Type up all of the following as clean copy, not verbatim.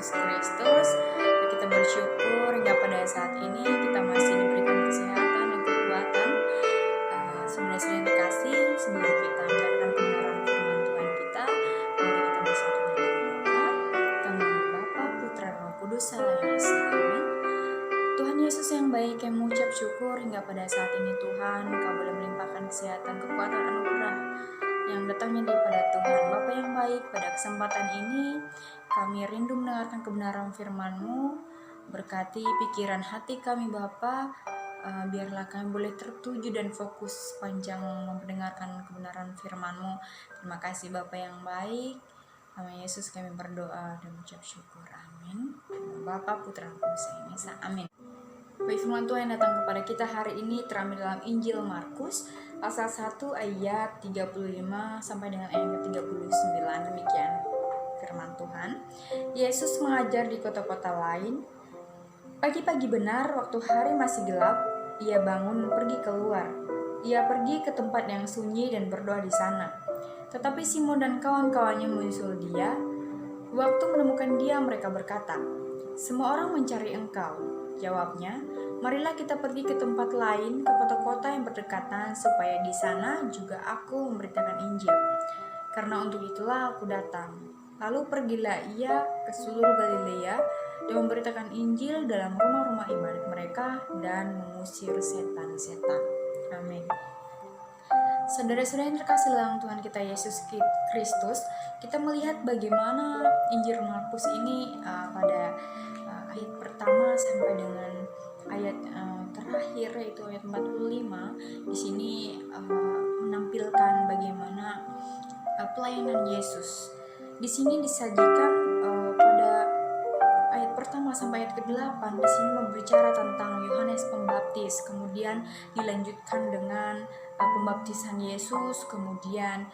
Yesus Kristus. Kita bersyukur hingga pada saat ini kita masih diberikan kesehatan dan kekuatan. Saudara-saudara yang dikasih, sebelum kita mendengarkan kebenaran firman Tuhan kita, mari kita bersatu dalam doa. Kami Bapa, Putra, Roh Kudus, Allah yang Esa. Amin. Tuhan Yesus yang baik, kami mengucap syukur hingga pada saat ini Tuhan, Kau boleh melimpahkan kesehatan, kekuatan, anugerah yang datangnya daripada Tuhan. Bapa yang baik, pada kesempatan ini kami rindu mendengarkan kebenaran firman-Mu. Berkati pikiran hati kami Bapa, biarlah kami boleh tertuju dan fokus panjang mendengarkan kebenaran firman-Mu. Terima kasih Bapa yang baik. Nama Yesus kami berdoa dan mengucap syukur. Amin. Bapa, Putra, Roh Kudus yang Esa. Amin. Baik, firman Tuhan yang datang kepada kita hari ini terambil dalam Injil Markus pasal 1 ayat 35 sampai dengan ayat 39. Demikian firman Tuhan. Yesus mengajar di kota-kota lain. Pagi-pagi benar, waktu hari masih gelap, ia bangun pergi keluar. Ia pergi ke tempat yang sunyi dan berdoa di sana. Tetapi Simon dan kawan-kawannya menyusul dia. Waktu menemukan dia, mereka berkata, "Semua orang mencari engkau." Jawabnya, "Marilah kita pergi ke tempat lain, ke kota-kota yang berdekatan, supaya di sana juga aku memberitakan Injil. Karena untuk itulah aku datang." Lalu pergilah ia ke seluruh Galilea dan memberitakan Injil dalam rumah-rumah ibadat mereka dan mengusir setan-setan. Amin. Saudara-saudara yang terkasih dalam Tuhan kita Yesus Kristus, kita melihat bagaimana Injil Markus ini pada ayat pertama sampai dengan ayat terakhir, yaitu ayat 45. Di sini menampilkan bagaimana pelayanan Yesus. Di sini disajikan pada ayat pertama sampai ayat ke-8. Di sini berbicara tentang Yohanes Pembaptis, kemudian dilanjutkan dengan pembaptisan Yesus, kemudian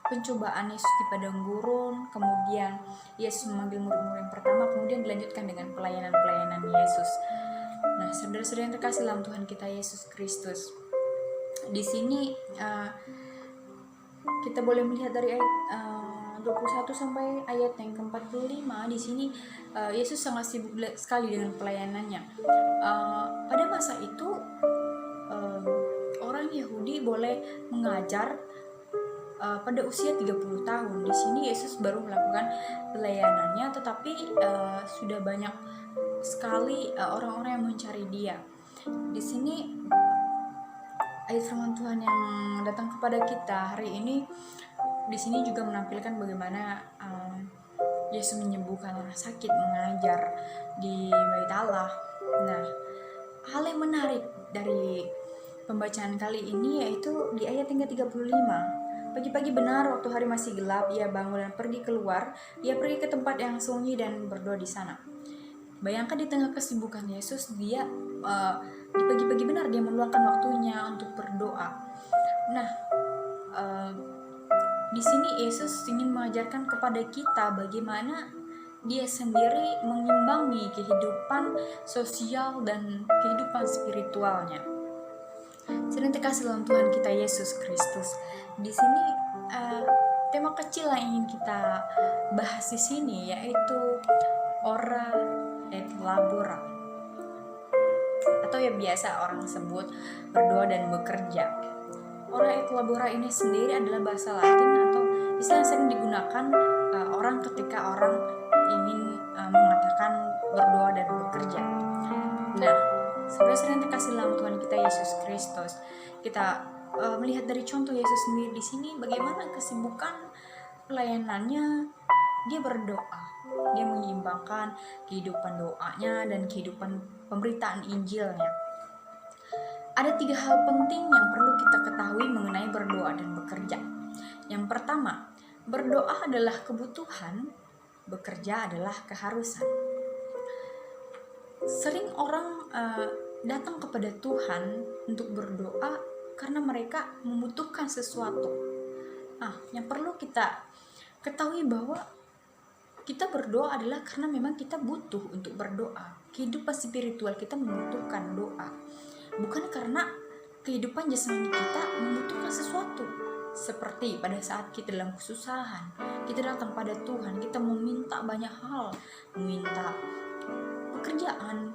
pencobaan Yesus di padang gurun, kemudian Yesus memanggil murid-murid yang pertama, kemudian dilanjutkan dengan pelayanan-pelayanan Yesus. Nah, saudara-saudara yang terkasih dalam Tuhan kita Yesus Kristus, di sini kita boleh melihat dari ayat 21 sampai ayat yang ke-45. Di sini Yesus sangat sibuk sekali dengan pelayanannya. Pada masa itu orang Yahudi boleh mengajar pada usia 30 tahun. Di sini Yesus baru melakukan pelayanannya, tetapi sudah banyak sekali orang-orang yang mencari dia. Di sini ayat firman Tuhan yang datang kepada kita hari ini, di sini juga menampilkan bagaimana Yesus menyembuhkan orang sakit, mengajar di Bait Allah. Nah, hal yang menarik dari pembacaan kali ini yaitu di ayat 35. Pagi-pagi benar, waktu hari masih gelap, ia bangun dan pergi keluar. Ia pergi ke tempat yang sunyi dan berdoa di sana. Bayangkan di tengah kesibukan Yesus, dia di pagi-pagi benar dia meluangkan waktunya untuk berdoa. Nah, di sini Yesus ingin mengajarkan kepada kita bagaimana dia sendiri mengimbangi kehidupan sosial dan kehidupan spiritualnya. Sedang terkasih dalam Tuhan kita Yesus Kristus. Di sini tema kecil yang ingin kita bahas di sini yaitu ora et labora, atau yang biasa orang sebut berdoa dan bekerja. Ora et labora ini sendiri adalah bahasa Latin atau istilah yang sering digunakan orang ketika orang ingin mengatakan berdoa dan bekerja. Nah, saudara-saudara yang terkasih dalam Tuhan kita Yesus Kristus, kita melihat dari contoh Yesus sendiri di sini bagaimana kesibukan pelayanannya. Dia berdoa, dia menyeimbangkan kehidupan doanya dan kehidupan pemberitaan Injilnya. Ada 3 hal penting yang perlu kita ketahui mengenai berdoa dan bekerja. Yang pertama, berdoa adalah kebutuhan, bekerja adalah keharusan. Sering orang datang kepada Tuhan untuk berdoa karena mereka membutuhkan sesuatu. Nah, yang perlu kita ketahui bahwa kita berdoa adalah karena memang kita butuh untuk berdoa. Kehidupan spiritual kita membutuhkan doa. Bukan karena kehidupan jasmani kita membutuhkan sesuatu. Seperti pada saat kita dalam kesusahan, kita datang pada Tuhan, kita meminta banyak hal, meminta pekerjaan,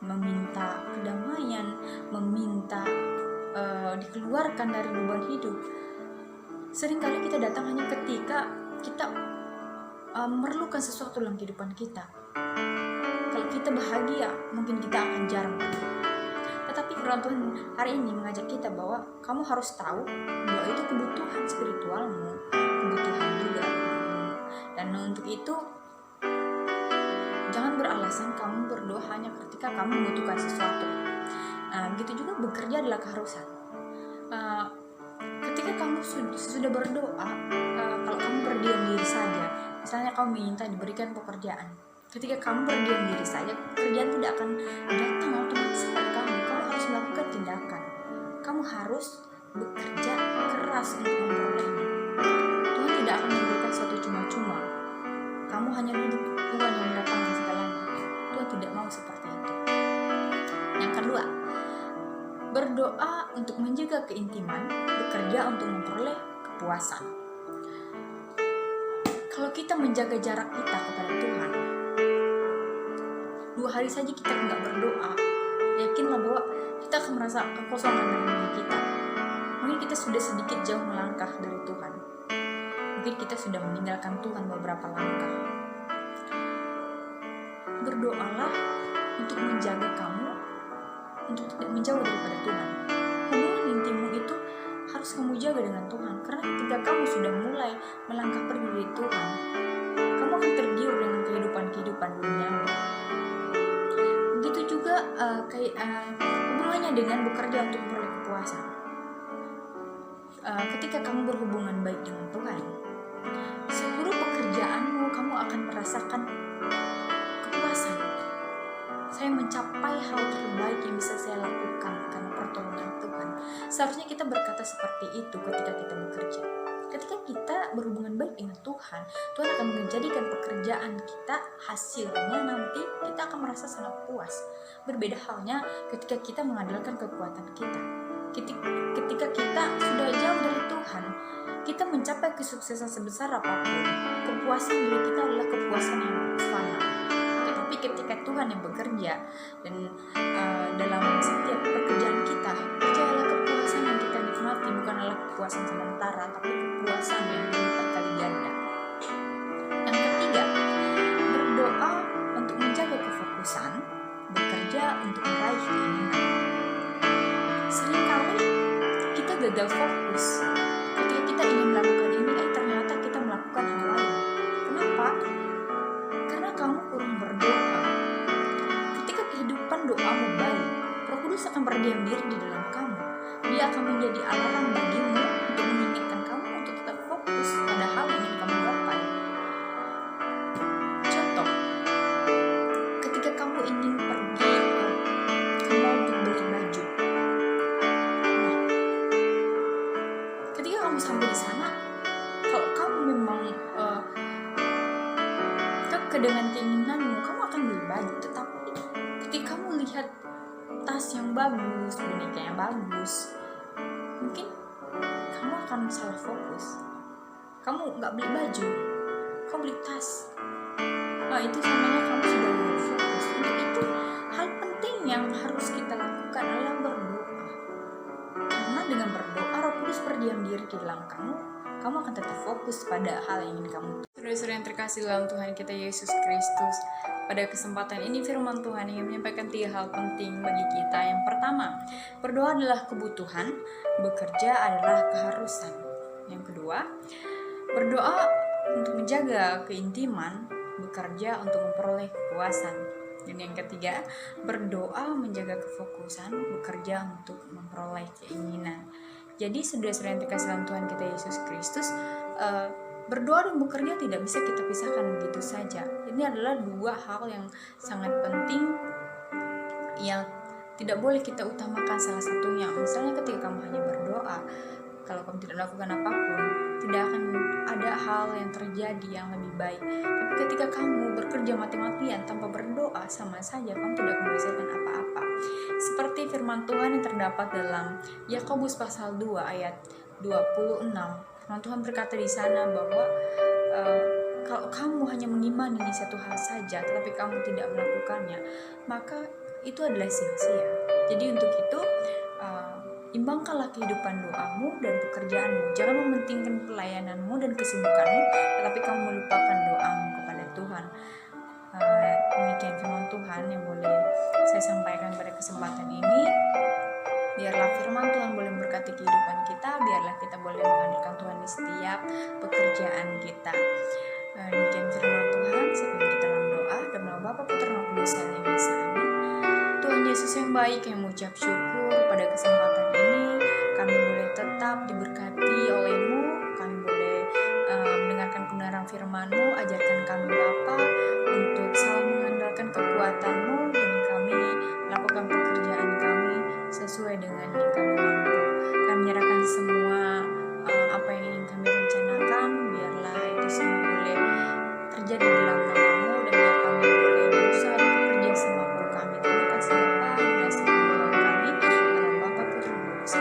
meminta kedamaian, meminta dikeluarkan dari beban hidup. Seringkali kita datang hanya ketika kita memerlukan sesuatu dalam kehidupan kita. Kalau kita bahagia, mungkin kita akan jarang berdoa. Tetapi firman Tuhan hari ini mengajak kita bahwa kamu harus tahu doa itu kebutuhan spiritualmu, kebutuhan juga. Dan untuk itu jangan beralasan kamu berdoa hanya ketika kamu membutuhkan sesuatu. Begitu juga bekerja adalah keharusan. Ketika kamu sudah berdoa, kalau kamu berdiam diri saja, misalnya kamu minta diberikan pekerjaan, ketika kamu berdiam diri saja, pekerjaan tidak akan datang otomatis kepada kamu. Kamu harus melakukan tindakan. Kamu harus bekerja keras untuk memperolehnya. Tuhan tidak akan memberikan sesuatu cuma-cuma. Kamu hanya duduk, Tuhan yang mendatangkan segalanya. Tuhan tidak mau seperti itu. Yang kedua, berdoa untuk menjaga keintiman, bekerja untuk memperoleh kepuasan. Kalau kita menjaga jarak kita kepada Tuhan, 2 hari saja kita nggak berdoa, yakinlah bahwa kita akan merasa kekosongan dalam diri kita. Mungkin kita sudah sedikit jauh melangkah dari Tuhan. Mungkin kita sudah meninggalkan Tuhan beberapa langkah. Berdoalah untuk menjaga kamu, untuk tidak menjauh daripada Tuhan. Hubungan intimmu itu harus kamu jaga dengan Tuhan, karena ketika kamu sudah mulai melangkah pergi dari Tuhan, kamu akan tergiur dengan kehidupan duniawi. Begitu juga hubungannya dengan bekerja untuk memperoleh kepuasan. Ketika kamu berhubungan baik dengan Tuhan, seluruh pekerjaanmu kamu akan merasakan kepuasan. Saya mencapai hal terbaik yang bisa saya lakukan karena pertolongan Tuhan. Seharusnya kita berkata seperti itu ketika kita bekerja. Ketika kita berhubungan baik dengan Tuhan, Tuhan akan menjadikan pekerjaan kita, hasilnya nanti kita akan merasa sangat puas. Berbeda halnya ketika kita mengandalkan kekuatan kita. Ketika kita sudah jauh dari Tuhan, kita mencapai kesuksesan sebesar apapun, kepuasan diri kita adalah kepuasan yang fana. Tetapi ketika Tuhan yang bekerja dan dalam setiap pekerjaan kita, percayalah kepuasan yang kita nikmati bukanlah kepuasan sementara, tapi kepuasan yang berlipat kali ganda. Yang ketiga, berdoa untuk menjaga kefokusan, bekerja untuk meraih keinginan. Seringkali kita gagal fokus ketika kita ingin melakukan ini, ternyata kita melakukan hal lain. Kenapa? Karena kamu kurang berdoa. Ketika kehidupan doamu baik, Roh Kudus akan berdiam diri di dalam kamu. Dia akan menjadi alarm bagimu untuk mengingatkan kamu untuk tetap fokus pada hal yang ingin kamu gapai. Contoh, ketika kamu ingin pergi ke mall untuk beli baju, ketika kamu sampai di sana, kalau kamu memang dengan keinginanmu, kamu akan beli baju. Tetapi ketika kamu lihat tas yang bagus, boneka yang bagus, mungkin kamu akan salah fokus. Kamu nggak beli baju, kamu beli tas. Itu namanya kamu sudah fokus. Untuk itu, hal penting yang harus kita lakukan adalah berdoa. Karena dengan berdoa, Roh Kudus berdiam diri di dalam kamu akan tetap fokus pada hal yang ingin kamu. Saudara-saudara yang terkasih dalam Tuhan kita Yesus Kristus, pada kesempatan ini firman Tuhan ingin menyampaikan 3 hal penting bagi kita. Yang pertama, berdoa adalah kebutuhan, bekerja adalah keharusan. Yang kedua, berdoa untuk menjaga keintiman, bekerja untuk memperoleh kepuasan. Dan yang ketiga, berdoa menjaga kefokusan, bekerja untuk memperoleh keinginan. Jadi saudara-saudara yang terkasih dalam Tuhan kita Yesus Kristus, berdoa dan bekerja tidak bisa kita pisahkan begitu saja. Ini adalah 2 hal yang sangat penting yang tidak boleh kita utamakan salah satunya. Misalnya ketika kamu hanya berdoa, kalau kamu tidak melakukan apapun, tidak akan ada hal yang terjadi yang lebih baik. Tapi ketika kamu bekerja mati-matian tanpa berdoa, sama saja kamu tidak menghasilkan apa-apa. Seperti firman Tuhan yang terdapat dalam Yakobus pasal 2 ayat 26, firman Tuhan berkata di sana bahwa kalau kamu hanya mengimani satu hal saja tetapi kamu tidak melakukannya, maka itu adalah sia-sia. Jadi untuk itu imbangkanlah kehidupan doamu dan pekerjaanmu. Jangan mementingkan pelayananmu dan kesibukanmu, tetapi kamu melupakan doamu kepada Tuhan. Demikian firman Tuhan yang boleh saya sampaikan pada kesempatan ini. Biarlah firman Tuhan boleh memberkati kehidupan kita, biarlah kita boleh mengandalkan Tuhan di setiap pekerjaan kita. Demikian firman Tuhan, sebelum kita dalam doa, dan nama Bapa, Putra, dan Roh Kudus yang Esa. Amin. Tuhan Yesus yang baik, yang mengucap syukur pada kesempatan ini, kami boleh tetap diberkati oleh-Mu, kami boleh mendengarkan kebenaran firman-Mu. Ajarkan kami Bapa untuk selalu mengandalkan kekuatan-Mu, dan kami melakukan pekerjaan kami sesuai dengan yang kami mampu. Kami menyerahkan semua apa yang ingin kami rencanakan, biarlah itu semua boleh terjadi dalam nama-Mu, dan biar kami boleh berusaha dan bekerja semampu kami. Terima kasih Bapa, terima kasih Tuhan kami, dalam Bapa, Putra, dan Roh Kudus.